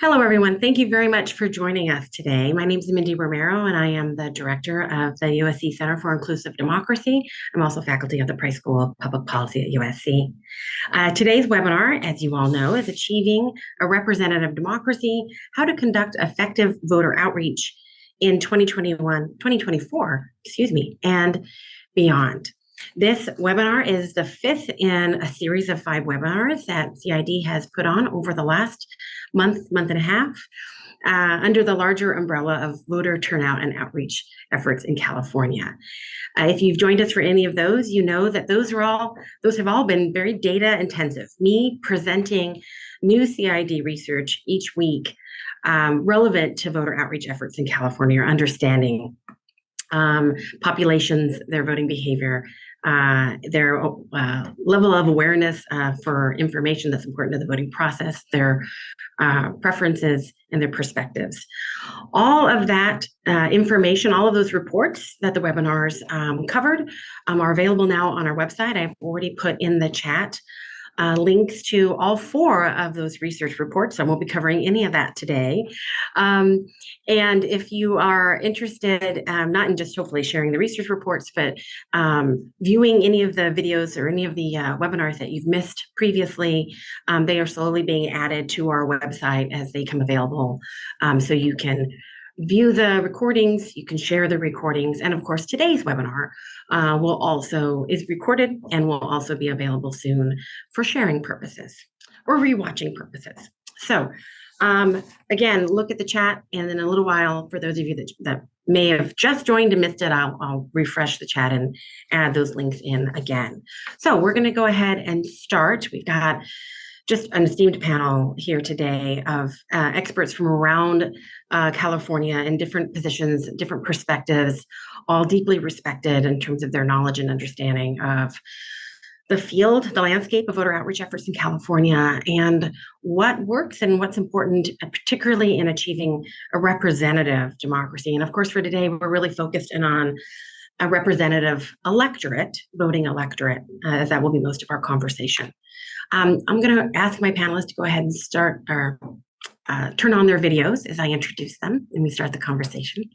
Hello, everyone. Thank you very much for joining us today. My name is Mindy Romero, and I am the director of the USC Center for Inclusive Democracy. I'm also faculty of the Price School of Public Policy at USC. Today's webinar, as you all know, is Achieving a Representative Democracy, How to Conduct Effective Voter Outreach in 2024, and beyond. This webinar is the fifth in a series of 5 webinars that CID has put on over the last month and a half under the larger umbrella of voter turnout and outreach efforts in California. If you've joined us for any of those, you know that those have all been very data intensive. Me presenting new CID research each week relevant to voter outreach efforts in California, or understanding populations, their voting behavior, their level of awareness for information that's important to the voting process, their preferences, and their perspectives. All of that information, all of those reports that the webinars covered are available now on our website. I've already put in the chat links to all 4 of those research reports. I won't be covering any of that today. And if you are interested, not in just hopefully sharing the research reports, but viewing any of the videos or any of the webinars that you've missed previously, they are slowly being added to our website as they come available. So you can view the recordings, you can share the recordings, and of course today's webinar is recorded and will also be available soon for sharing purposes or rewatching purposes. So again, look at the chat, and in a little while, for those of you that may have just joined and missed it, I'll refresh the chat and add those links in again. So we're going to go ahead and start. We've got just an esteemed panel here today of experts from around California in different positions, different perspectives, all deeply respected in terms of their knowledge and understanding of the field, the landscape of voter outreach efforts in California, and what works and what's important, particularly in achieving a representative democracy. And of course, for today, we're really focused in on a representative electorate, voting electorate, as that will be most of our conversation. I'm going to ask my panelists to go ahead and start or turn on their videos as I introduce them and we start the conversation.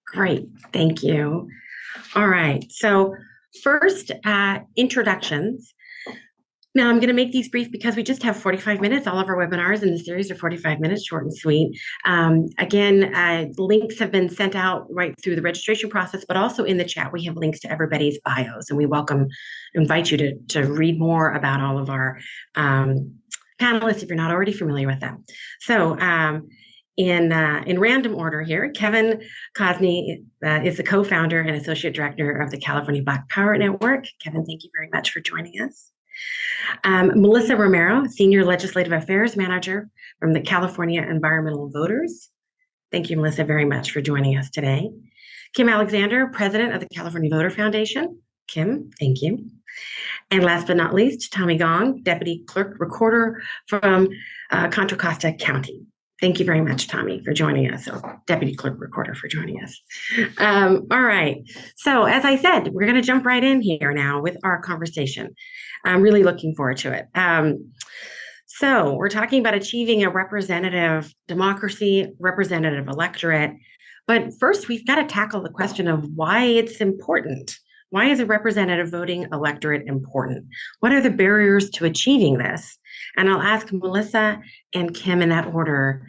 Great, thank you. All right, so first, introductions. Now, I'm going to make these brief because we just have 45 minutes. All of our webinars in the series are 45 minutes, short and sweet. Again, links have been sent out right through the registration process, but also in the chat, we have links to everybody's bios, and we invite you to read more about all of our panelists if you're not already familiar with them. So in random order here, Kevin Cosney is the co-founder and associate director of the California Black Power Network. Kevin, thank you very much for joining us. Melissa Romero, Senior Legislative Affairs Manager from the California Environmental Voters. Thank you, Melissa, very much for joining us today. Kim Alexander, President of the California Voter Foundation. Kim, thank you. And last but not least, Tommy Gong, Deputy Clerk Recorder from Contra Costa County. Thank you very much, Tommy, for joining us, or Deputy Clerk Recorder for joining us. All right, so as I said, we're going to jump right in here now with our conversation. I'm really looking forward to it. So we're talking about achieving a representative democracy, representative electorate. But first, we've got to tackle the question of why it's important. Why is a representative voting electorate important? What are the barriers to achieving this? And I'll ask Melissa and Kim in that order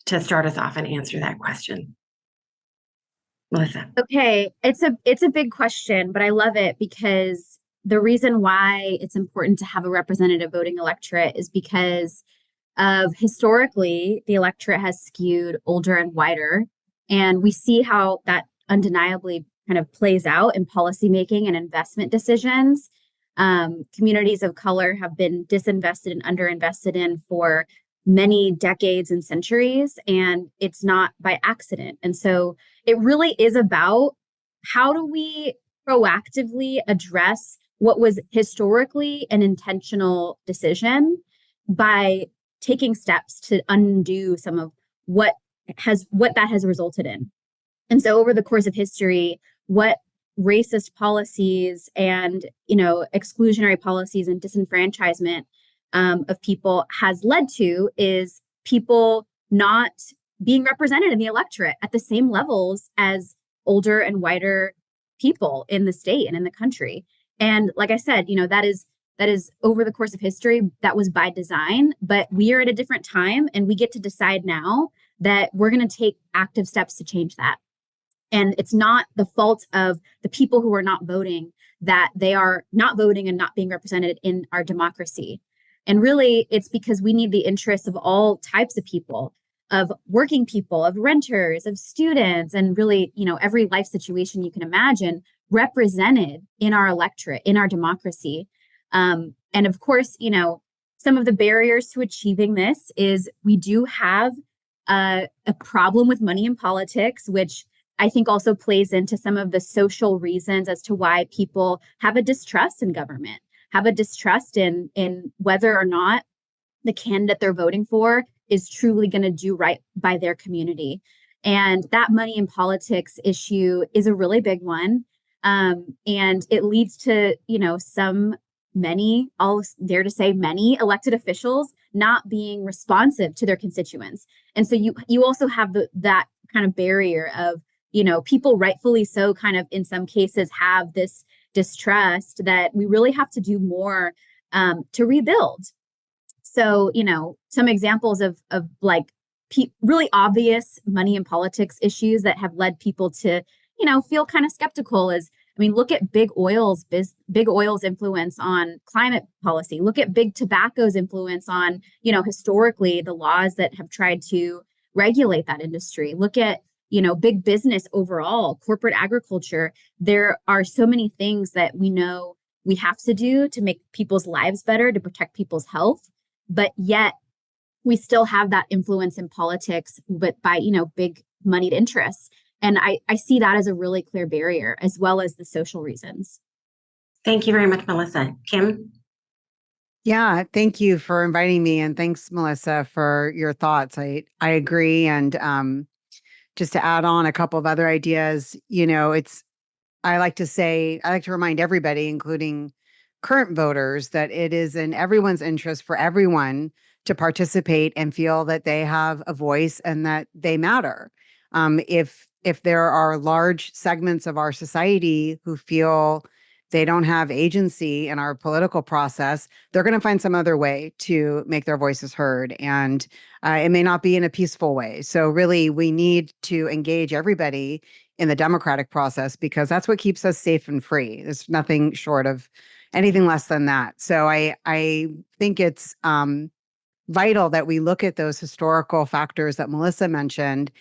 to start us off and answer that question. Melissa. Okay, it's a big question, but I love it because the reason why it's important to have a representative voting electorate is because of historically the electorate has skewed older and whiter, and we see how that undeniably kind of plays out in policymaking and investment decisions. Communities of color have been disinvested and underinvested in for many decades and centuries, and it's not by accident. And so it really is about how do we proactively address what was historically an intentional decision by taking steps to undo some of what that has resulted in. And so over the course of history, what racist policies and, exclusionary policies and disenfranchisement of people has led to is people not being represented in the electorate at the same levels as older and whiter people in the state and in the country. And like I said, that is over the course of history, that was by design, but we are at a different time and we get to decide now that we're going to take active steps to change that. And it's not the fault of the people who are not voting that they are not voting and not being represented in our democracy. And really, it's because we need the interests of all types of people, of working people, of renters, of students, and really, every life situation you can imagine represented in our electorate, in our democracy. And of course, some of the barriers to achieving this is we do have a problem with money in politics, which I think also plays into some of the social reasons as to why people have a distrust in government, have a distrust in whether or not the candidate they're voting for is truly going to do right by their community. And that money in politics issue is a really big one. And it leads to, many, I'll dare to say many elected officials not being responsive to their constituents. And so you also have that kind of barrier of, people rightfully so kind of in some cases have this distrust that we really have to do more to rebuild. So, some examples of like really obvious money in politics issues that have led people to, feel kind of skeptical is, look at big oil's influence on climate policy. Look at big tobacco's influence on, historically the laws that have tried to regulate that industry. Look at, big business overall, corporate agriculture. There are so many things that we know we have to do to make people's lives better, to protect people's health. But yet we still have that influence in politics, but by, big moneyed interests. And I see that as a really clear barrier, as well as the social reasons. Thank you very much, Melissa. Kim? Yeah, thank you for inviting me. And thanks, Melissa, for your thoughts. I agree. And just to add on a couple of other ideas, I like to remind everybody, including current voters, that it is in everyone's interest for everyone to participate and feel that they have a voice and that they matter. If there are large segments of our society who feel they don't have agency in our political process, they're going to find some other way to make their voices heard. And it may not be in a peaceful way. So really, we need to engage everybody in the democratic process because that's what keeps us safe and free. There's nothing short of anything less than that. So I think it's vital that we look at those historical factors that Melissa mentioned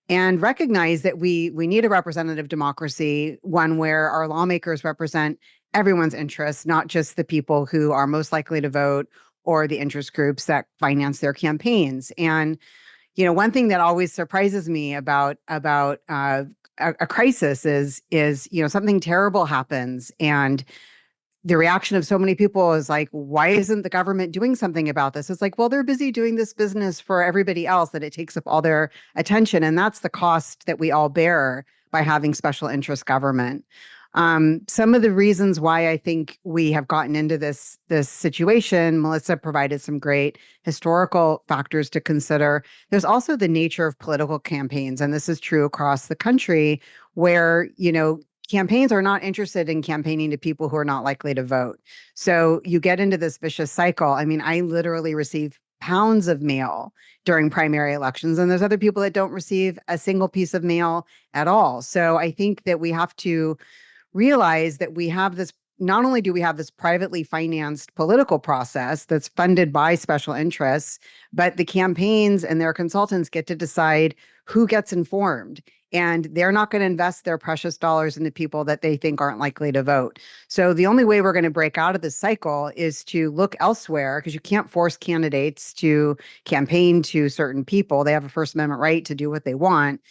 and recognize that we need a representative democracy, one where our lawmakers represent everyone's interests, not just the people who are most likely to vote or the interest groups that finance their campaigns. And, one thing that always surprises me about a crisis is something terrible happens and the reaction of so many people is like, why isn't the government doing something about this? It's like, well, they're busy doing this business for everybody else, that it takes up all their attention. And that's the cost that we all bear by having special interest government. Some of the reasons why I think we have gotten into this situation, Melissa provided some great historical factors to consider. There's also the nature of political campaigns, and this is true across the country, where, campaigns are not interested in campaigning to people who are not likely to vote. So you get into this vicious cycle. I literally receive pounds of mail during primary elections, and there's other people that don't receive a single piece of mail at all. So I think that we have to realize that we have this, not only do we have this privately financed political process that's funded by special interests, but the campaigns and their consultants get to decide who gets informed. And they're not going to invest their precious dollars into people that they think aren't likely to vote. So the only way we're going to break out of this cycle is to look elsewhere, because you can't force candidates to campaign to certain people. They have a First Amendment right to do what they want.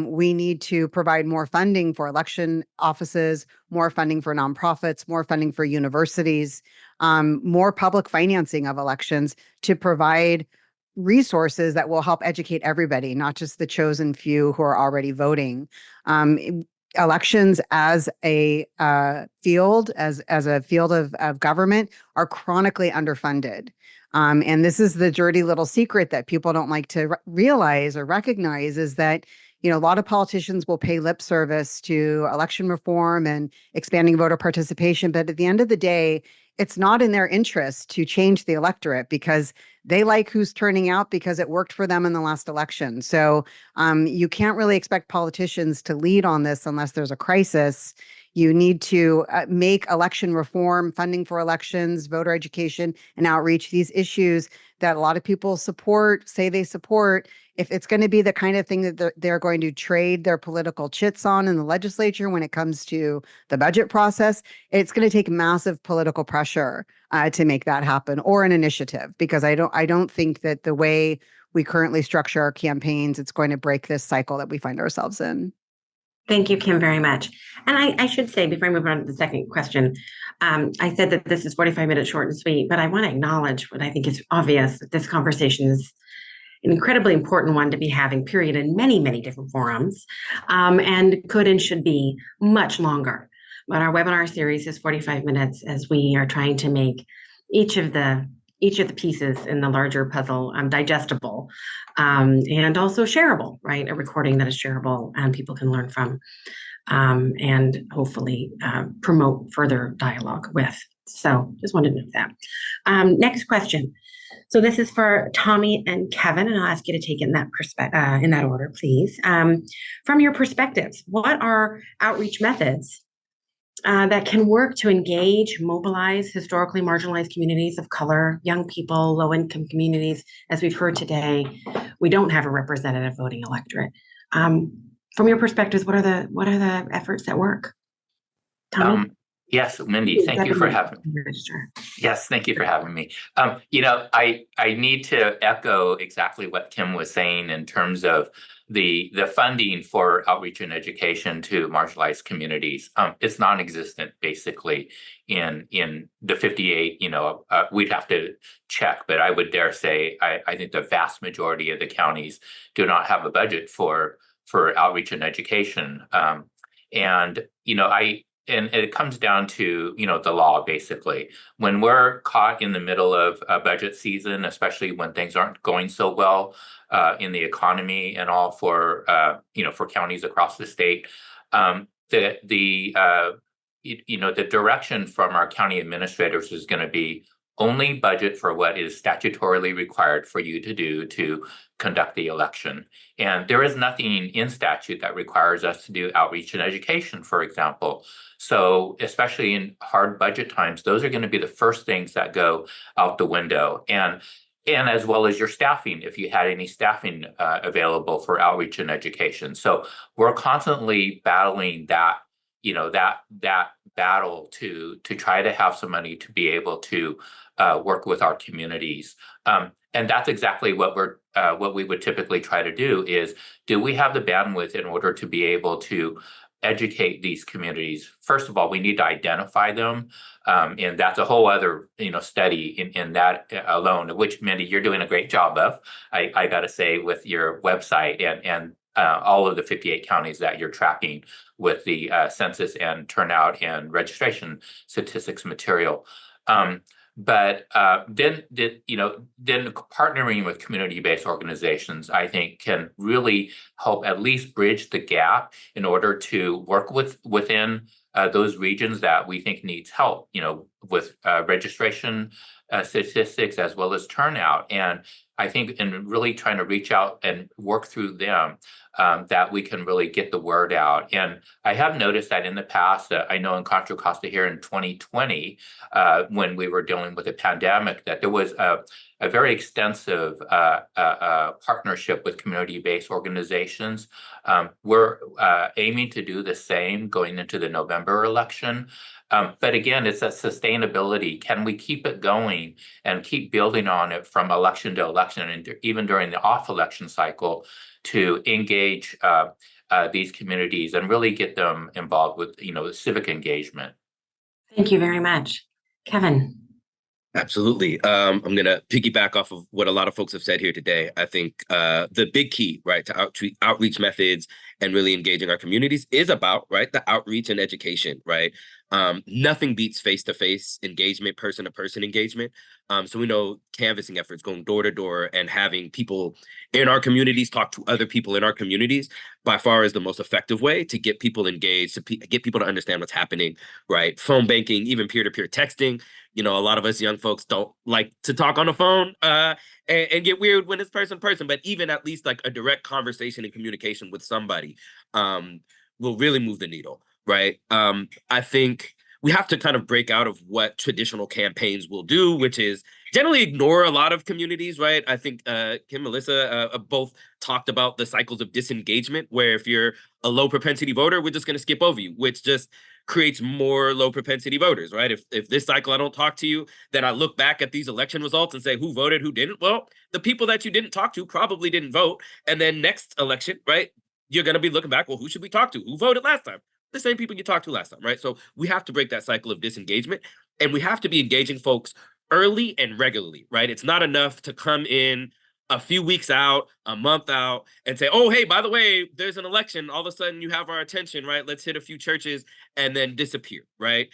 We need to provide more funding for election offices, more funding for nonprofits, more funding for universities, more public financing of elections to provide resources that will help educate everybody, not just the chosen few who are already voting. Elections as a field, as a field of government, are chronically underfunded. And this is the dirty little secret that people don't like to realize or recognize is that, a lot of politicians will pay lip service to election reform and expanding voter participation. But at the end of the day, it's not in their interest to change the electorate because they like who's turning out because it worked for them in the last election. So you can't really expect politicians to lead on this unless there's a crisis. You need to make election reform, funding for elections, voter education, and outreach, these issues that a lot of people say they support. If it's going to be the kind of thing that they're going to trade their political chits on in the legislature when it comes to the budget process, it's going to take massive political pressure to make that happen, or an initiative, because I don't think that the way we currently structure our campaigns, it's going to break this cycle that we find ourselves in. Thank you, Kim, very much. And I should say, before I move on to the second question, I said that this is 45 minutes short and sweet, but I want to acknowledge what I think is obvious, that this conversation is an incredibly important one to be having, period, in many, many different forums, and could and should be much longer. But our webinar series is 45 minutes as we are trying to make each of the pieces in the larger puzzle digestible and also shareable, right? A recording that is shareable and people can learn from and hopefully promote further dialogue with. So just wanted to note that. Next question. So this is for Tommy and Kevin, and I'll ask you to take it in that order, please. From your perspectives, what are outreach methods that can work to engage, mobilize historically marginalized communities of color, young people, low-income communities? As we've heard today, we don't have a representative voting electorate. From your perspectives, what are the efforts that work? Tommy? Yes, Mindy, thank you for having me. Yes, thank you for having me. I need to echo exactly what Kim was saying in terms of the funding for outreach and education to marginalized communities. It's non-existent basically in the 58. We'd have to check, but I would dare say I think the vast majority of the counties do not have a budget for outreach and education. And it comes down to, the law, basically. When we're caught in the middle of a budget season, especially when things aren't going so well in the economy and all for counties across the state, the direction from our county administrators is going to be only budget for what is statutorily required for you to do to conduct the election. And there is nothing in statute that requires us to do outreach and education, for example. So especially in hard budget times, those are going to be the first things that go out the window. And as well as your staffing, if you had any staffing available for outreach and education. So we're constantly battling that battle to try to have some money to be able to work with our communities. And that's exactly what we would typically try to do is, do we have the bandwidth in order to be able to educate these communities? First of all, we need to identify them. And that's a whole other, study in that alone, which, Mindy, you're doing a great job of, I got to say, with your website and all of the 58 counties that you're tracking with the census and turnout and registration statistics material. But then partnering with community-based organizations, I think, can really help at least bridge the gap in order to work within those regions that we think needs help, with registration statistics as well as turnout. And I think in really trying to reach out and work through them, that we can really get the word out. And I have noticed that in the past, I know in Contra Costa here in 2020, when we were dealing with a pandemic, that there was a very extensive partnership with community-based organizations. We're aiming to do the same going into the November election. But again, it's that sustainability. Can we keep it going and keep building on it from election to election, and even during the off-election cycle, to engage these communities and really get them involved with, civic engagement? Thank you very much. Kevin? Absolutely. I'm going to piggyback off of what a lot of folks have said here today. I think the big key, right, to outreach methods and really engaging our communities is about, right, the outreach and education, right? Nothing beats face-to-face engagement, person-to-person engagement. So we know canvassing efforts, going door to door and having people in our communities talk to other people in our communities by far is the most effective way to get people engaged, to get people to understand what's happening, right? Phone banking, even peer-to-peer texting. You know, a lot of us young folks don't like to talk on the phone and get weird when it's person to person, but even at least like a direct conversation and communication with somebody will really move the needle, right? I think we have to kind of break out of what traditional campaigns will do, which is generally ignore a lot of communities, right? I think Kim and Melissa both talked about the cycles of disengagement, where if you're a low propensity voter, we're just going to skip over you, which just creates more low propensity voters, right? If this cycle I don't talk to you, then I look back at these election results and say who voted, who didn't. Well, the people that you didn't talk to probably didn't vote. And then next election, right, you're going to be looking back, well, who should we talk to? Who voted last time? The same people you talked to last time, right? So we have to break that cycle of disengagement, and we have to be engaging folks early and regularly, right? It's not enough to come in a few weeks out, a month out, and say, oh, hey, by the way, there's an election. All of a sudden you have our attention, right? Let's hit a few churches and then disappear, right?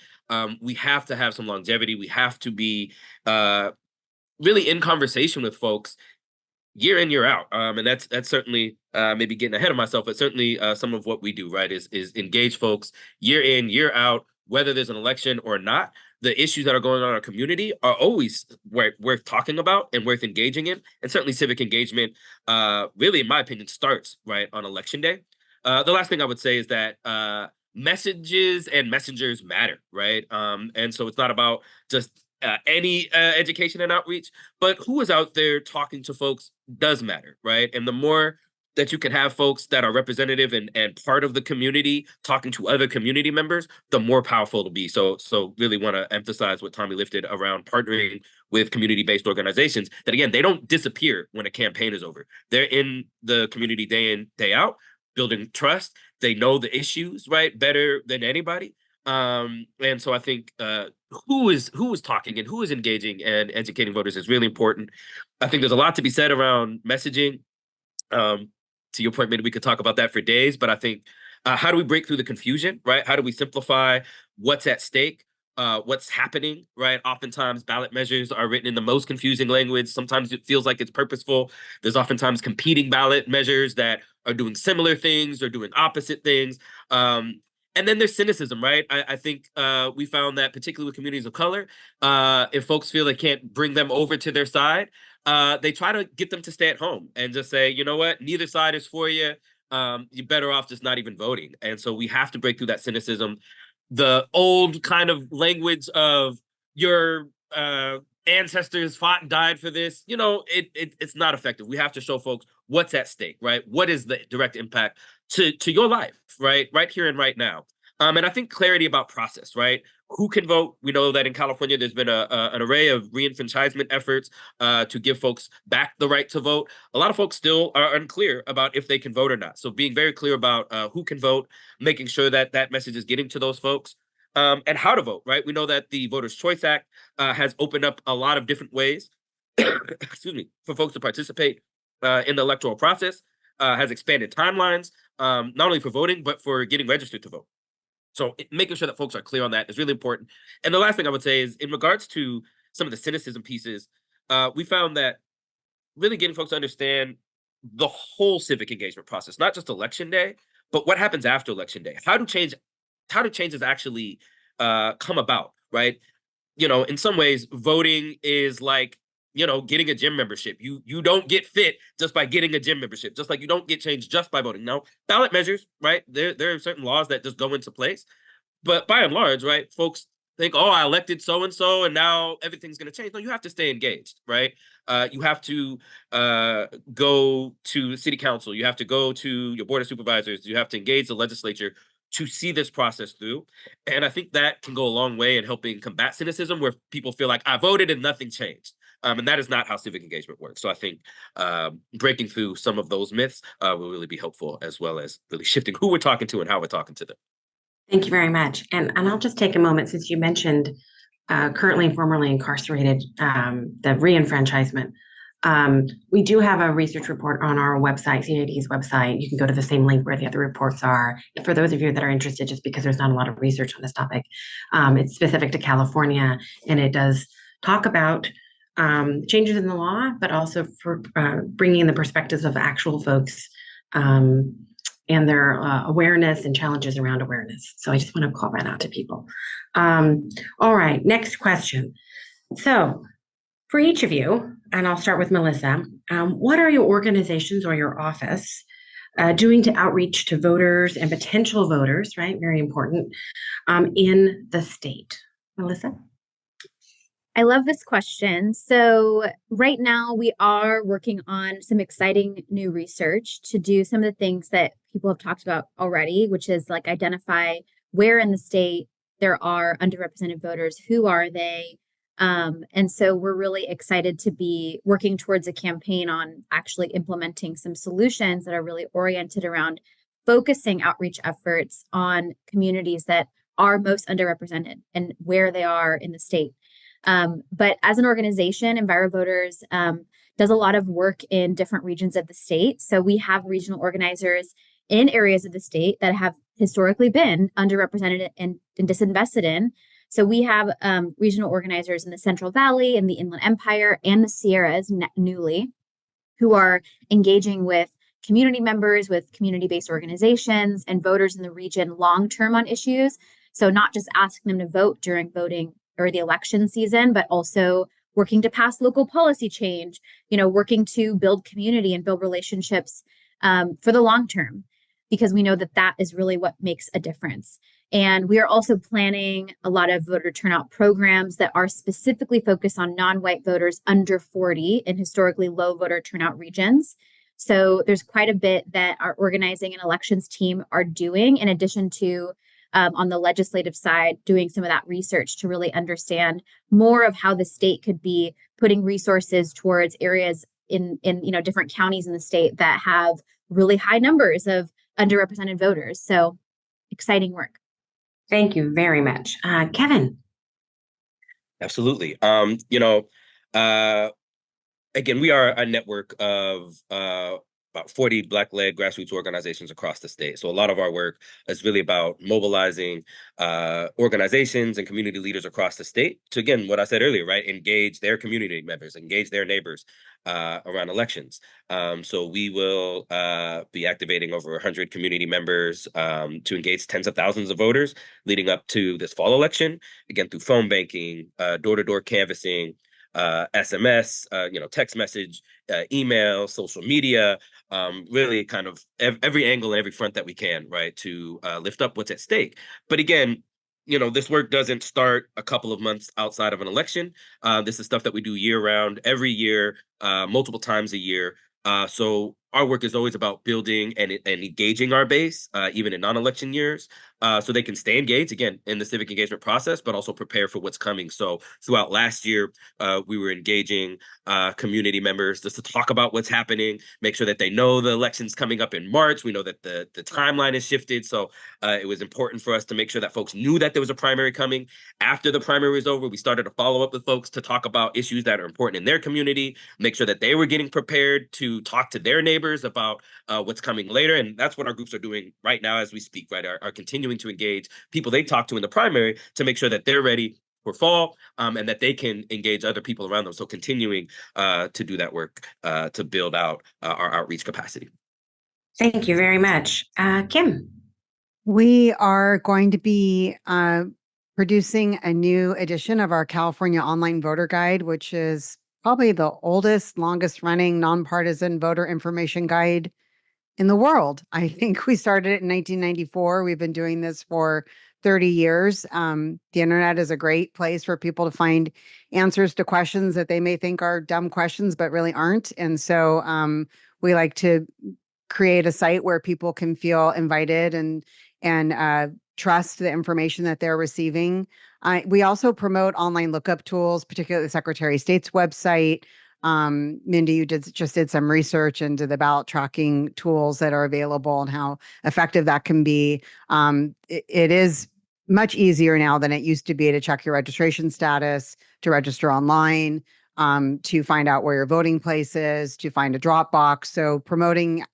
We have to have some longevity. We have to be really in conversation with folks year in, year out. And that's certainly maybe getting ahead of myself, but certainly some of what we do, right, is engage folks year in, year out, whether there's an election or not. The issues that are going on in our community are always worth talking about and worth engaging in. And certainly civic engagement, really, in my opinion, starts right on election day. The last thing I would say is that messages and messengers matter, right? And so it's not about just any education and outreach, but who is out there talking to folks does matter, right? And the more that you can have folks that are representative and part of the community talking to other community members, the more powerful it'll be. So really want to emphasize what Tommy lifted around partnering with community-based organizations, that again, they don't disappear when a campaign is over. They're in the community day in, day out, building trust. They know the issues, right, better than anybody. And so I think who is talking and who is engaging and educating voters is really important. I think there's a lot to be said around messaging. To your point, maybe we could talk about that for days, but I think how do we break through the confusion, right? How do we simplify what's at stake, what's happening, right? Oftentimes ballot measures are written in the most confusing language. Sometimes it feels like it's purposeful. There's oftentimes competing ballot measures that are doing similar things or doing opposite things. And then there's cynicism, right? I think we found that particularly with communities of color, if folks feel they can't bring them over to their side, they try to get them to stay at home and just say, you know what, neither side is for you. You're better off just not even voting. And so we have to break through that cynicism. The old kind of language of your ancestors fought and died for this, you know, it's not effective. We have to show folks what's at stake, right? What is the direct impact to your life, right here and right now. And I think clarity about process, right? Who can vote? We know that in California, there's been an array of reenfranchisement efforts to give folks back the right to vote. A lot of folks still are unclear about if they can vote or not. So being very clear about who can vote, making sure that that message is getting to those folks, and how to vote, right? We know that the Voters' Choice Act has opened up a lot of different ways, excuse me, for folks to participate in the electoral process, has expanded timelines, not only for voting, but for getting registered to vote. So making sure that folks are clear on that is really important. And the last thing I would say is in regards to some of the cynicism pieces, we found that really getting folks to understand the whole civic engagement process, not just election day, but what happens after election day. How do changes actually come about, right? You know, in some ways, voting is like, you know, getting a gym membership. You don't get fit just by getting a gym membership, just like you don't get change just by voting. Now, ballot measures, right? There are certain laws that just go into place. But by and large, right, folks think, oh, I elected so-and-so and now everything's going to change. No, you have to stay engaged, right? You have to go to city council. You have to go to your board of supervisors. You have to engage the legislature to see this process through. And I think that can go a long way in helping combat cynicism, where people feel like I voted and nothing changed. And that is not how civic engagement works. So I think breaking through some of those myths will really be helpful, as well as really shifting who we're talking to and how we're talking to them. Thank you very much. And I'll just take a moment, since you mentioned currently and formerly incarcerated, the reenfranchisement. We do have a research report on our website, CID's website. You can go to the same link where the other reports are. For those of you that are interested, just because there's not a lot of research on this topic, it's specific to California, and it does talk about changes in the law, but also for bringing in the perspectives of actual folks and their awareness and challenges around awareness. So I just want to call that out to people. All right, next question. So for each of you, and I'll start with Melissa, what are your organizations or your office doing to outreach to voters and potential voters, right? Very important, in the state. Melissa? I love this question. So right now we are working on some exciting new research to do some of the things that people have talked about already, which is like identify where in the state there are underrepresented voters, who are they? And so we're really excited to be working towards a campaign on actually implementing some solutions that are really oriented around focusing outreach efforts on communities that are most underrepresented and where they are in the state. But as an organization, EnviroVoters does a lot of work in different regions of the state. So we have regional organizers in areas of the state that have historically been underrepresented and disinvested in. So we have regional organizers in the Central Valley, in the Inland Empire, and the Sierras newly, who are engaging with community members, with community-based organizations, and voters in the region long-term on issues. So not just asking them to vote during voting or the election season, but also working to pass local policy change, working to build community and build relationships for the long term, because we know that that is really what makes a difference. And we are also planning a lot of voter turnout programs that are specifically focused on non-white voters under 40 in historically low voter turnout regions. So there's quite a bit that our organizing and elections team are doing, in addition to on the legislative side, doing some of that research to really understand more of how the state could be putting resources towards areas in different counties in the state that have really high numbers of underrepresented voters. So exciting work. Thank you very much. Kevin? Absolutely. Again, we are a network of about 40 Black-led grassroots organizations across the state. So a lot of our work is really about mobilizing organizations and community leaders across the state to, again, what I said earlier, right? Engage their community members, engage their neighbors around elections. So we will be activating over 100 community members to engage tens of thousands of voters leading up to this fall election, again, through phone banking, door-to-door canvassing, SMS, text message, email, social media, really kind of every angle and every front that we can, right, to lift up what's at stake. But again, this work doesn't start a couple of months outside of an election. This is stuff that we do year round, every year, multiple times a year. So our work is always about building and engaging our base, even in non-election years, so they can stay engaged, again, in the civic engagement process, but also prepare for what's coming. So throughout last year, we were engaging community members just to talk about what's happening, make sure that they know the election's coming up in March. We know that the timeline has shifted. So it was important for us to make sure that folks knew that there was a primary coming. After the primary was over, we started to follow up with folks to talk about issues that are important in their community, make sure that they were getting prepared to talk to their neighbors about what's coming later. And that's what our groups are doing right now as we speak, right? Are continuing to engage people they talk to in the primary to make sure that they're ready for fall and that they can engage other people around them. So continuing to do that work to build out our outreach capacity. Thank you very much. Kim? We are going to be producing a new edition of our California Online Voter Guide, which is probably the oldest, longest running nonpartisan voter information guide in the world. I think we started it in 1994. We've been doing this for 30 years. The internet is a great place for people to find answers to questions that they may think are dumb questions, but really aren't. And so we like to create a site where people can feel invited and trust the information that they're receiving. We also promote online lookup tools, particularly the Secretary of State's website. Mindy, you just did some research into the ballot tracking tools that are available and how effective that can be. It is much easier now than it used to be to check your registration status, to register online, to find out where your voting place is, to find a drop box. So promoting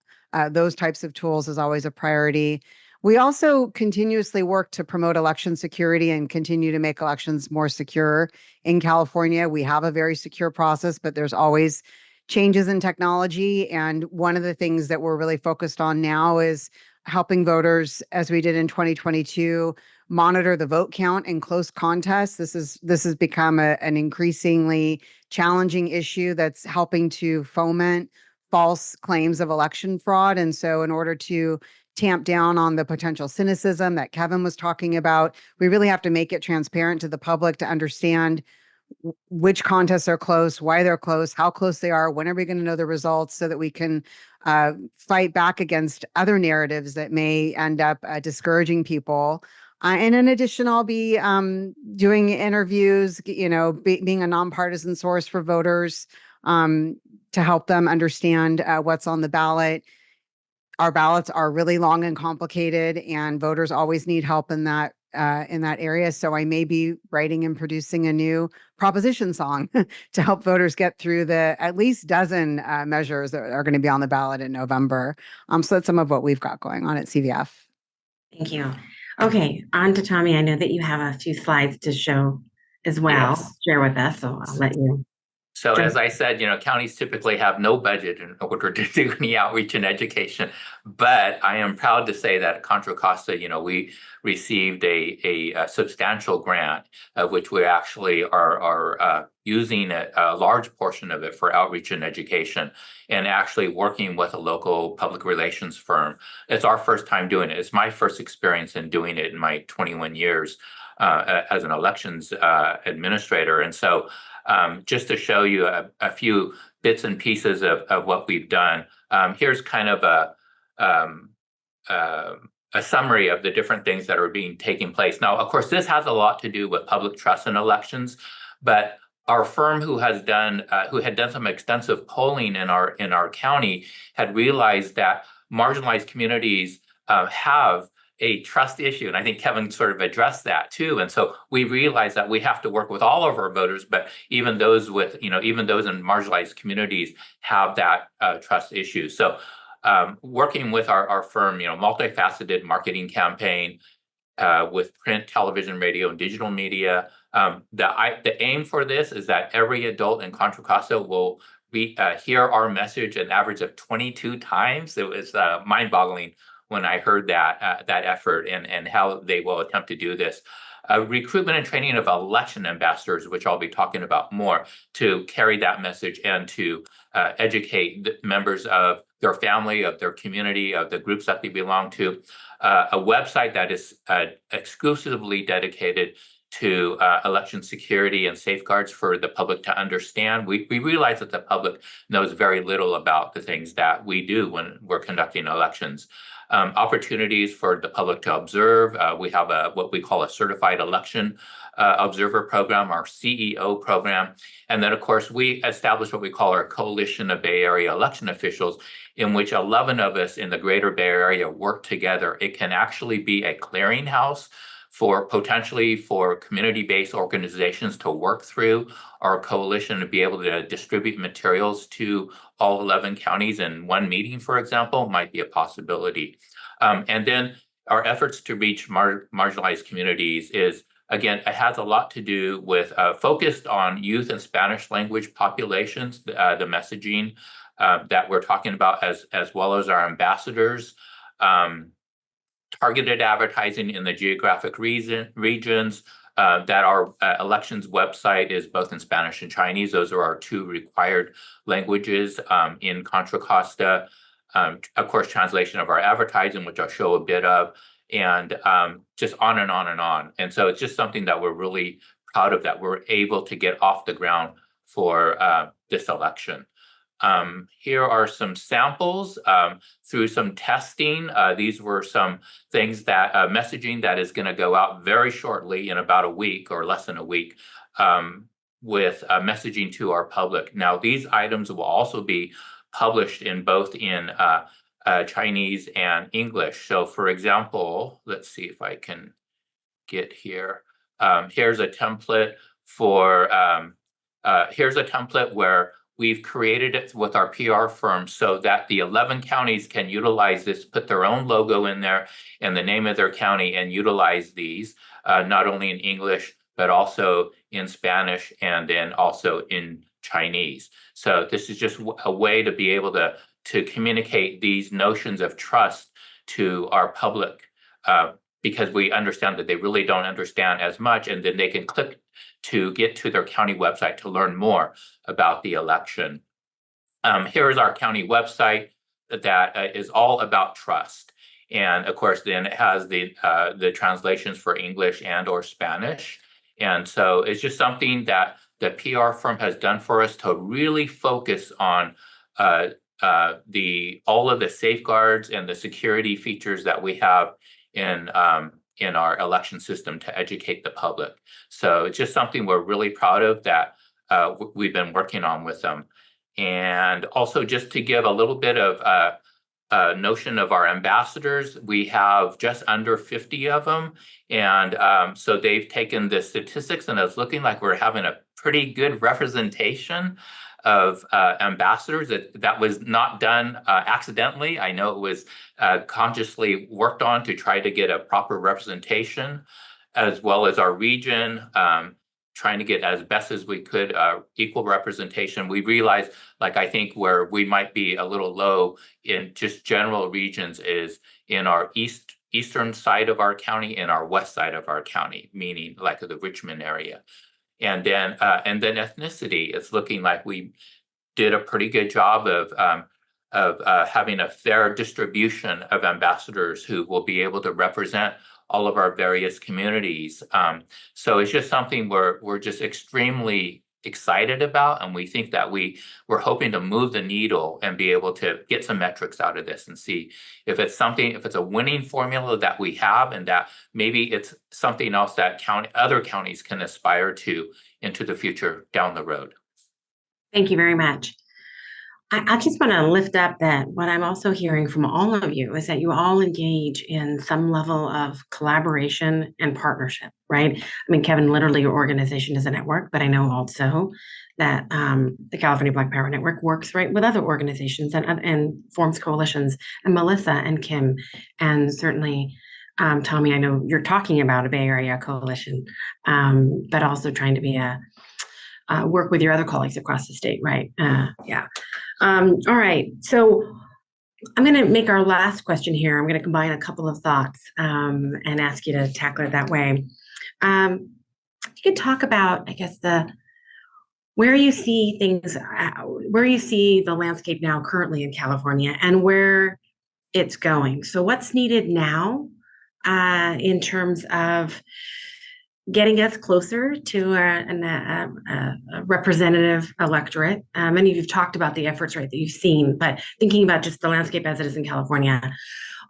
those types of tools is always a priority. We also continuously work to promote election security and continue to make elections more secure in California. We have a very secure process, but there's always changes in technology. And one of the things that we're really focused on now is helping voters, as we did in 2022, monitor the vote count in close contests. This has become an increasingly challenging issue that's helping to foment false claims of election fraud. And so in order to tamp down on the potential cynicism that Kevin was talking about, we really have to make it transparent to the public to understand which contests are close, why they're close, how close they are, when are we going to know the results, so that we can fight back against other narratives that may end up discouraging people. And in addition, I'll be doing interviews, being a nonpartisan source for voters to help them understand what's on the ballot. Our ballots are really long and complicated, and voters always need help in that area. So I may be writing and producing a new proposition song to help voters get through the at least dozen measures that are going to be on the ballot in November. So that's some of what we've got going on at CVF. Thank you. Okay, on to Tommy. I know that you have a few slides to show as well, Yes. share with us, so I'll let you. So Sure. as I said, counties typically have no budget in order to do any outreach and education. But I am proud to say that at Contra Costa, we received a substantial grant, of which we actually are using a large portion of it for outreach and education, and actually working with a local public relations firm. It's our first time doing it. It's my first experience in doing it in my 21 years as an elections administrator. And so just to show you a few bits and pieces of what we've done, here's kind of a summary of the different things that are taking place. Now, of course, this has a lot to do with public trust in elections, but our firm who had done some extensive polling in our county had realized that marginalized communities have a trust issue. And I think Kevin sort of addressed that too. And so we realized that we have to work with all of our voters, but even those in marginalized communities have that trust issue. So working with our firm, multifaceted marketing campaign with print, television, radio, and digital media. The aim for this is that every adult in Contra Costa will hear our message an average of 22 times. It was mind-boggling when I heard that effort and how they will attempt to do this. Recruitment and training of election ambassadors, which I'll be talking about more, to carry that message and to educate the members of their family, of their community, of the groups that they belong to. A website that is exclusively dedicated to election security and safeguards for the public to understand. We realize that the public knows very little about the things that we do when we're conducting elections. Opportunities for the public to observe. We have what we call a certified election observer program, our CEO program. And then, of course, we established what we call our Coalition of Bay Area Election Officials, in which 11 of us in the greater Bay Area work together. It can actually be a clearinghouse potentially for community-based organizations to work through our coalition to be able to distribute materials to all 11 counties in one meeting, for example, might be a possibility. And then our efforts to reach marginalized communities is, again, it has a lot to do with focused on youth and Spanish language populations, the messaging that we're talking about, as well as our ambassadors. Targeted advertising in the geographic regions, that our elections website is both in Spanish and Chinese. Those are our two required languages in Contra Costa. Of course, translation of our advertising, which I'll show a bit of, and just on and on and on. And so it's just something that we're really proud of, that we're able to get off the ground for this election. Here are some samples through some testing. These were some things that messaging that is going to go out very shortly, in about a week or less than a week, with messaging to our public. Now, these items will also be published in both Chinese and English. So, for example, let's see if I can get here. Here's a template for here's a template where we've created it with our PR firm so that the 11 counties can utilize this, put their own logo in there and the name of their county and utilize these, not only in English, but also in Spanish and then also in Chinese. So this is just a way to be able to communicate these notions of trust to our public, because we understand that they really don't understand as much, and then they can click to get to their county website to learn more about the election. Here is our county website that is all about trust. And of course, then it has the translations for English and or Spanish. And so it's just something that the PR firm has done for us to really focus on all of the safeguards and the security features that we have in our election system to educate the public. So it's just something we're really proud of that we've been working on with them. And also just to give a little bit of a notion of our ambassadors, we have just under 50 of them. And so they've taken the statistics and it's looking like we're having a pretty good representation of ambassadors. That was not done accidentally. I know it was consciously worked on to try to get a proper representation, as well as our region, trying to get as best as we could equal representation. We realized, like, I think where we might be a little low in just general regions is in our eastern side of our county and our west side of our county, meaning like the Richmond area. And then ethnicity, it's looking like we did a pretty good job of having a fair distribution of ambassadors who will be able to represent all of our various communities. So it's just something we're just extremely excited about, and we think that we're hoping to move the needle and be able to get some metrics out of this and see if it's a winning formula that we have, and that maybe it's something else that other counties can aspire to into the future down the road. Thank you very much. I just want to lift up that what I'm also hearing from all of you is that you all engage in some level of collaboration and partnership, right? I mean, Kevin, literally your organization is a network, but I know also that the California Black Power Network works right with other organizations and forms coalitions. And Melissa and Kim, and certainly Tommy, I know you're talking about a Bay Area coalition, but also trying to be work with your other colleagues across the state, right? Yeah. All right. So I'm going to make our last question here. I'm going to combine a couple of thoughts and ask you to tackle it that way. You could talk about, I guess, where you see things, where you see the landscape now currently in California and where it's going. So what's needed now in terms of getting us closer to a representative electorate. Many of you've talked about the efforts, right, that you've seen, but thinking about just the landscape as it is in California,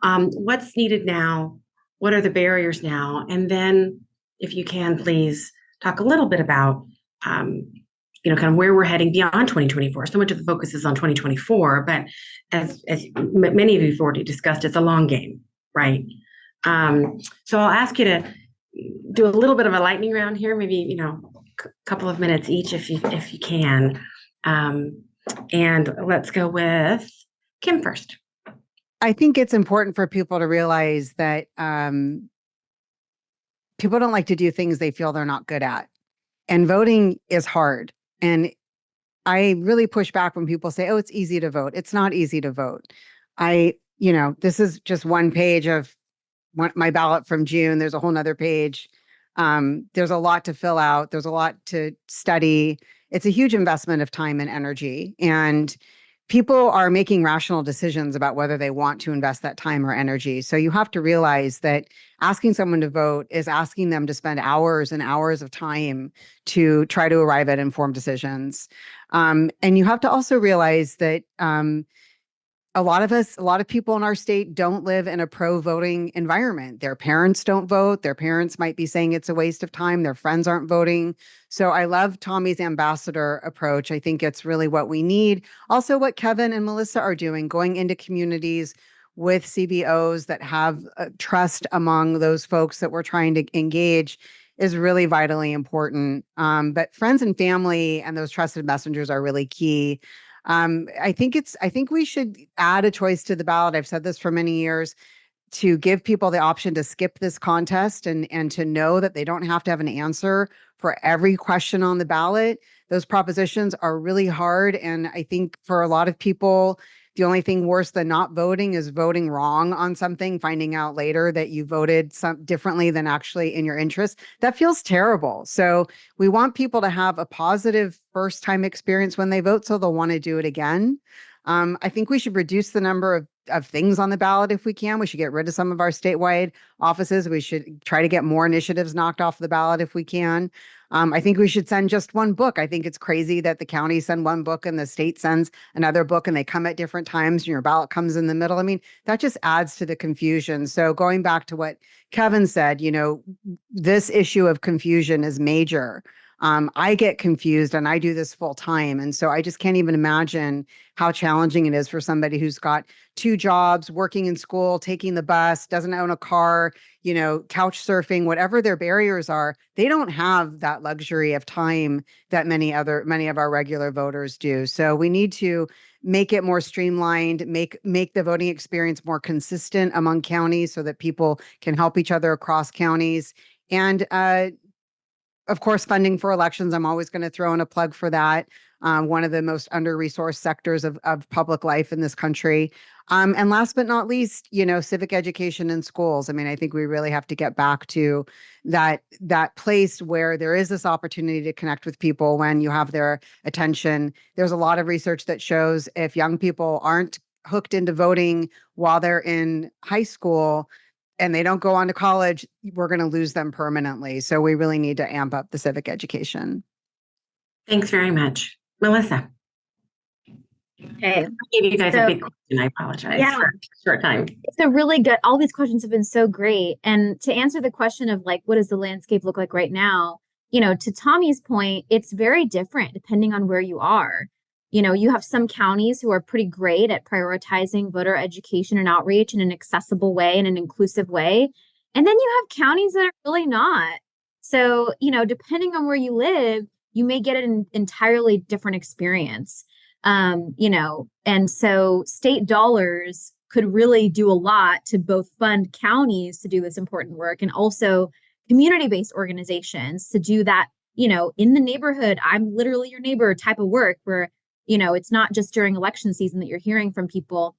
what's needed now? What are the barriers now? And then, if you can, please talk a little bit about, kind of where we're heading beyond 2024. So much of the focus is on 2024, but as many of you have already discussed, it's a long game, right? So I'll ask you to do a little bit of a lightning round here, maybe, a couple of minutes each if you can. And let's go with Kim first. I think it's important for people to realize that people don't like to do things they feel they're not good at. And voting is hard. And I really push back when people say, oh, it's easy to vote. It's not easy to vote. This is just one page of my ballot from June. There's a whole nother page. There's a lot to fill out. There's a lot to study. It's a huge investment of time and energy. And people are making rational decisions about whether they want to invest that time or energy. So you have to realize that asking someone to vote is asking them to spend hours and hours of time to try to arrive at informed decisions. And you have to also realize that a lot of people in our state don't live in a pro-voting environment. Their parents don't vote. Their parents might be saying it's a waste of time. Their friends aren't voting. So I love Tommy's ambassador approach. I think it's really what we need. Also, what Kevin and Melissa are doing, going into communities with CBOs that have trust among those folks that we're trying to engage is really vitally important. But friends and family and those trusted messengers are really key. I think we should add a choice to the ballot. I've said this for many years, to give people the option to skip this contest and to know that they don't have to have an answer for every question on the ballot. Those propositions are really hard. And I think for a lot of people, the only thing worse than not voting is voting wrong on something, finding out later that you voted some differently than actually in your interest. That feels terrible. So we want people to have a positive first time experience when they vote, so they'll want to do it again. I think we should reduce the number of things on the ballot if we can. We should get rid of some of our statewide offices. We should try to get more initiatives knocked off the ballot if we can. I think we should send just one book. I think it's crazy that the county send one book and the state sends another book and they come at different times and your ballot comes in the middle. I mean, that just adds to the confusion. So going back to what Kevin said, this issue of confusion is major. I get confused and I do this full time. And so I just can't even imagine how challenging it is for somebody who's got 2 jobs, working in school, taking the bus, doesn't own a car, couch surfing, whatever their barriers are. They don't have that luxury of time that many of our regular voters do. So we need to make it more streamlined, make the voting experience more consistent among counties so that people can help each other across counties. And of course, funding for elections, I'm always going to throw in a plug for that. One of the most under-resourced sectors of public life in this country. And last but not least, civic education in schools. I mean, I think we really have to get back to that place where there is this opportunity to connect with people when you have their attention. There's a lot of research that shows if young people aren't hooked into voting while they're in high school, and they don't go on to college, we're going to lose them permanently. So we really need to amp up the civic education. Thanks very much. Melissa. Okay. I gave you guys a big question. I apologize for a short time. It's a really good, all these questions have been so great. And to answer the question of what does the landscape look like right now? To Tommy's point, it's very different depending on where you are. You have some counties who are pretty great at prioritizing voter education and outreach in an accessible way, in an inclusive way. And then you have counties that are really not. So, depending on where you live, you may get an entirely different experience. And so state dollars could really do a lot to both fund counties to do this important work and also community-based organizations to do that, in the neighborhood, I'm literally your neighbor type of work where it's not just during election season that you're hearing from people.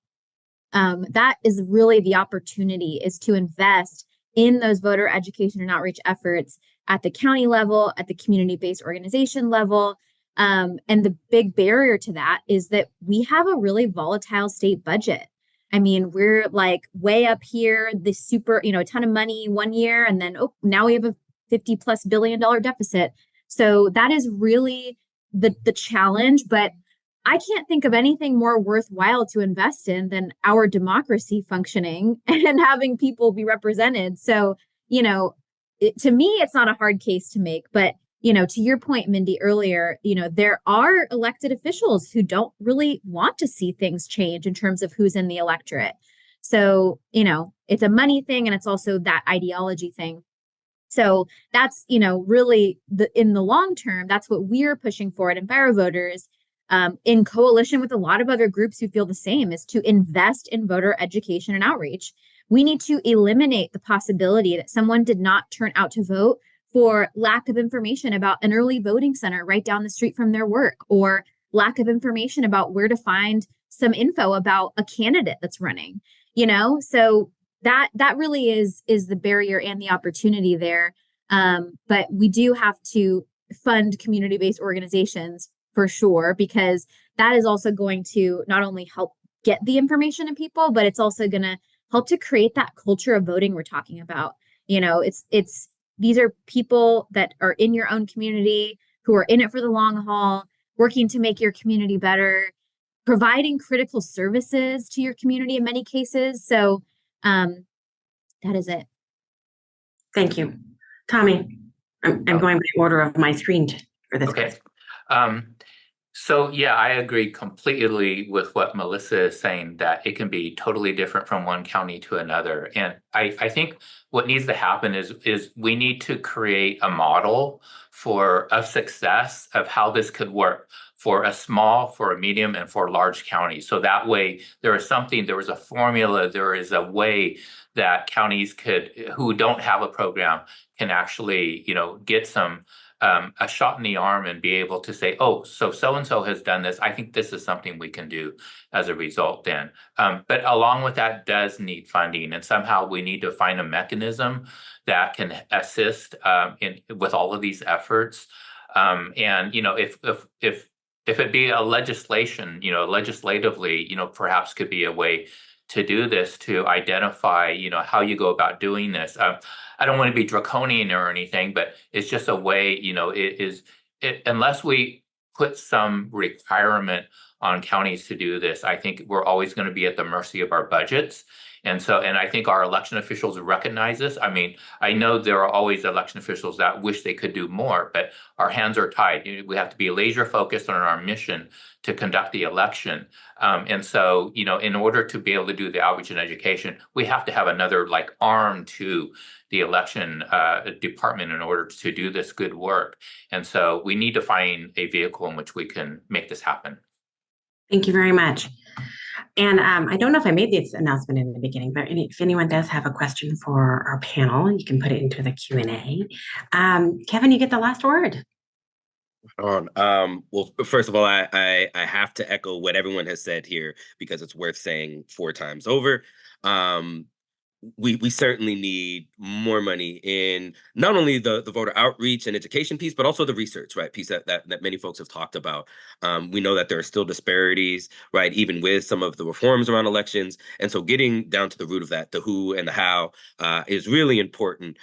That is really the opportunity, is to invest in those voter education and outreach efforts at the county level, at the community-based organization level. And the big barrier to that is that we have a really volatile state budget. I mean, we're way up here, the super, a ton of money one year, and then, now we have a $50+ billion deficit. So that is really the challenge. But I can't think of anything more worthwhile to invest in than our democracy functioning and having people be represented. So, to me, it's not a hard case to make. But, to your point, Mindy, earlier, there are elected officials who don't really want to see things change in terms of who's in the electorate. So, it's a money thing and it's also that ideology thing. So that's, really in the long term, that's what we're pushing for at EnviroVoters. In coalition with a lot of other groups who feel the same, is to invest in voter education and outreach. We need to eliminate the possibility that someone did not turn out to vote for lack of information about an early voting center right down the street from their work, or lack of information about where to find some info about a candidate that's running, so that really is the barrier and the opportunity there. But we do have to fund community-based organizations for sure, because that is also going to not only help get the information to people, but it's also going to help to create that culture of voting we're talking about. These are people that are in your own community who are in it for the long haul, working to make your community better, providing critical services to your community in many cases. So that is it. Thank you. Tommy, I'm going by order of my screen for this. Okay. So yeah, I agree completely with what Melissa is saying, that it can be totally different from one county to another. And I think what needs to happen is we need to create a model for of success of how this could work for a small, for a medium, and for large counties. So that way there is a formula, there is a way that counties who don't have a program can actually, get some a shot in the arm and be able to say, oh, so and so has done this. I think this is something we can do as a result then. But along with that does need funding, and somehow we need to find a mechanism that can assist with all of these efforts. And if it be a legislation, legislatively, perhaps could be a way to do this, to identify, how you go about doing this. I don't want to be draconian or anything, but it's just a way, unless we put some requirement on counties to do this, I think we're always going to be at the mercy of our budgets. And I think our election officials recognize this. I mean, I know there are always election officials that wish they could do more, but our hands are tied. We have to be laser focused on our mission to conduct the election. In order to be able to do the outreach and education, we have to have another arm to the election department in order to do this good work. And so we need to find a vehicle in which we can make this happen. Thank you very much. And I don't know if I made this announcement in the beginning, but if anyone does have a question for our panel, you can put it into the Q&A. Kevin, you get the last word. Well, first of all, I have to echo what everyone has said here, because it's worth saying 4 times over. We certainly need more money in not only the voter outreach and education piece, but also the research, right, piece that many folks have talked about. We know that there are still disparities, right, even with some of the reforms around elections. And so getting down to the root of that, the who and the how, is really important.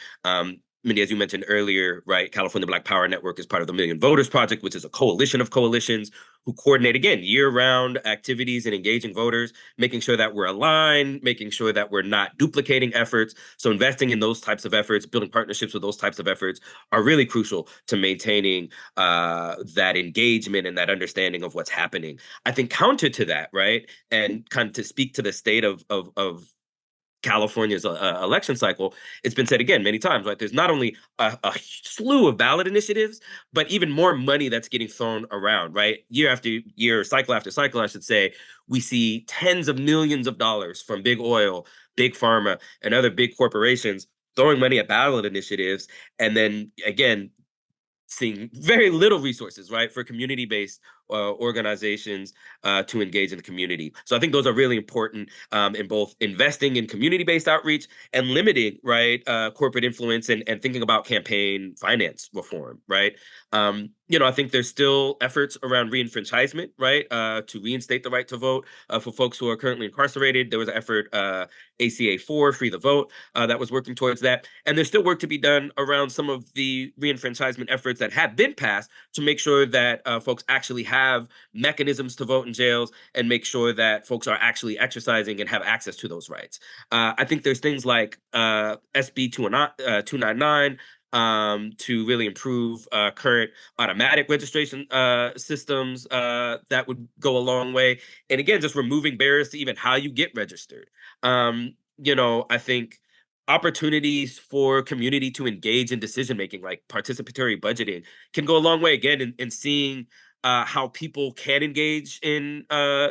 Mindy, as you mentioned earlier, right, California Black Power Network is part of the Million Voters Project, which is a coalition of coalitions who coordinate, again, year-round activities and engaging voters, making sure that we're aligned, making sure that we're not duplicating efforts. So investing in those types of efforts, building partnerships with those types of efforts are really crucial to maintaining that engagement and that understanding of what's happening. I think counter to that, right, and kind of to speak to the state of California's election cycle, it's been said again many times, right? There's not only a slew of ballot initiatives, but even more money that's getting thrown around, right? Year after year, cycle after cycle, I should say, we see tens of millions of dollars from big oil, big pharma, and other big corporations throwing money at ballot initiatives. And then again, seeing very little resources, right, for community-based organizations to engage in the community. So I think those are really important in both investing in community-based outreach and limiting, right, corporate influence and thinking about campaign finance reform, right? I think there's still efforts around reenfranchisement, right, to reinstate the right to vote for folks who are currently incarcerated. There was an effort, ACA 4, Free the Vote, that was working towards that. And there's still work to be done around some of the reenfranchisement efforts that have been passed to make sure that folks actually have mechanisms to vote in jails and make sure that folks are actually exercising and have access to those rights. I think there's things like SB 299, to really improve current automatic registration systems that would go a long way. And again, just removing barriers to even how you get registered. I think opportunities for community to engage in decision-making, like participatory budgeting, can go a long way, again, in seeing how people can engage in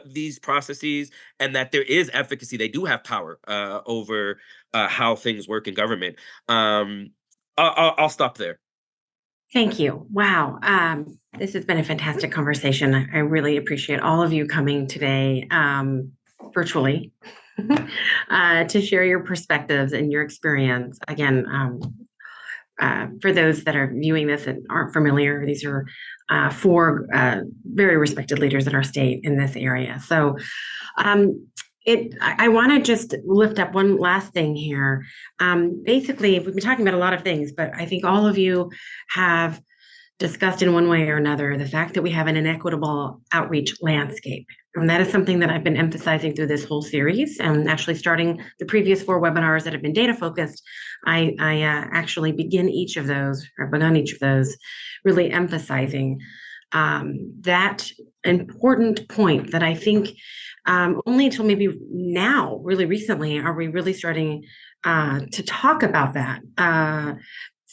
these processes, and that there is efficacy. They do have power over how things work in government. I'll stop there. Thank you. Wow. This has been a fantastic conversation. I really appreciate all of you coming today virtually to share your perspectives and your experience. Again, for those that are viewing this and aren't familiar, these are 4 very respected leaders in our state in this area. So I want to just lift up one last thing here. Basically, we've been talking about a lot of things, but I think all of you have discussed in one way or another the fact that we have an inequitable outreach landscape. And that is something that I've been emphasizing through this whole series. And actually starting the previous 4 webinars that have been data focused, I actually begun each of those really emphasizing that important point that I think only until maybe now, really recently, are we really starting to talk about that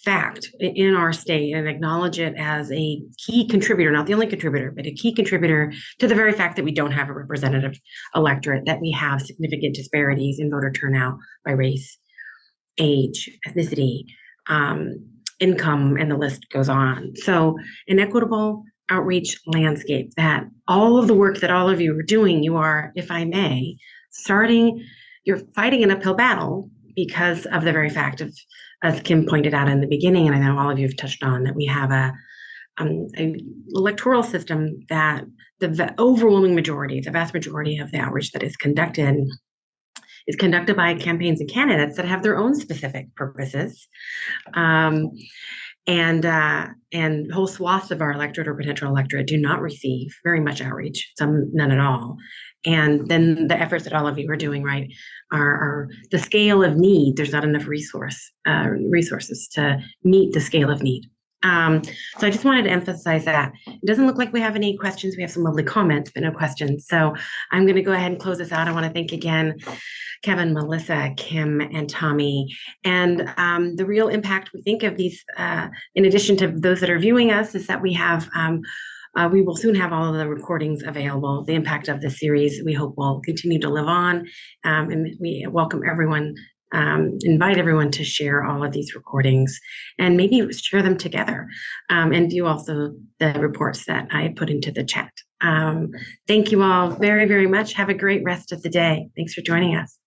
fact in our state and acknowledge it as a key contributor, not the only contributor, but a key contributor to the very fact that we don't have a representative electorate, that we have significant disparities in voter turnout by race, age, ethnicity, income, and the list goes on. So an equitable outreach landscape, that all of the work that all of you are doing, you are, if I may, you're fighting an uphill battle because of the very fact of, as Kim pointed out in the beginning, and I know all of you have touched on, that we have a electoral system that the overwhelming majority, the vast majority of the outreach that is conducted by campaigns and candidates that have their own specific purposes. And whole swaths of our electorate or potential electorate do not receive very much outreach, some none at all. And then the efforts that all of you are doing, right, are the scale of need. There's not enough resources to meet the scale of need. So I just wanted to emphasize that. It doesn't look like we have any questions. We have some lovely comments, but no questions. So I'm going to go ahead and close this out. I want to thank again Kevin, Melissa, Kim, and Tommy. And the real impact we think of these, in addition to those that are viewing us, is that we have, we will soon have all of the recordings available. The impact of this series, we hope, will continue to live on. And we welcome everyone, invite everyone to share all of these recordings and maybe share them together, and view also the reports that I put into the chat. Thank you all very, very much. Have a great rest of the day. Thanks for joining us.